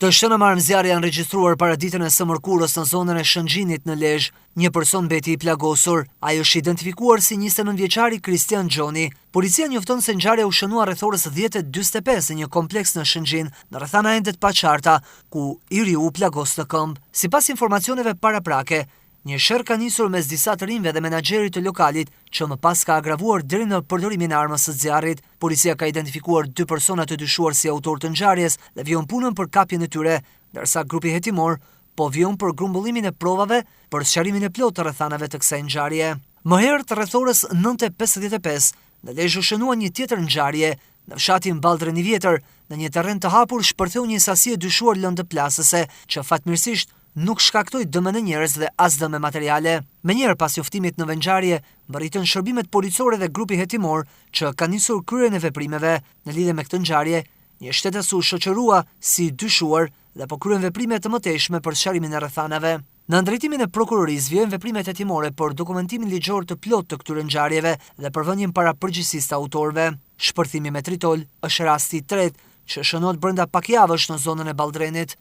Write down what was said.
Të shënë marrëmëzjarë janë regjistruar para ditën e së mërkurës në zonën e Shëngjinit në Lezhë. Një person mbeti i plagosur. Ai është identifikuar si 29-vjeçari Kristian Gjoni. Policia njofton se ngjarja u shënua rreth orës 10:45 në një kompleks në Shëngjin, në rrethana ende të paqarta, ku i riu u plagos në këmbë. Sipas informacioneve paraprake, një sherr ka nisur mes disa të rinjve dhe menaxherit të lokalit, që më pas ka agravuar deri në përdorimin e armës së zjarrit. Policia ka identifikuar 2 persona të dyshuar si autor të ngjarjes dhe vijon punën për kapjen e tyre, ndërsa grupi hetimor po vijon për grumbullimin e provave për sqarimin e plotë të rrethanave të kësaj ngjarje. Më herët rreth orës 9:55 në Lezhë u shënua një tjetër ngjarje. Në fshatin Balldrën i Vjetër, në një terren të hapur shpërtheu një sasi e dyshuar lëndëplasëse, që fatmirësisht nuk shkaktoi dëme në njerëz dhe as dëme materiale. Menjëherë pas njoftimit në ngjarje, mbërritën shërbimet policore dhe grupi hetimor që ka nisur kryerjen e veprimeve. Në lidhje me këtë ngjarje, një shtetës u shoqërua si dyshuar dhe po kryen veprime të mëtejshme për sqarimin e rrethanave. Në ndërtimin e prokurorisë vijojnë veprimet hetimore për dokumentimin ligjor të plotë të këtyre ngjarjeve dhe për vënien para përgjegjësisë të autorëve. Shpërthimi me tritol është rasti i tretë që shënohet brenda pak javësh në zonën e Balldrenit.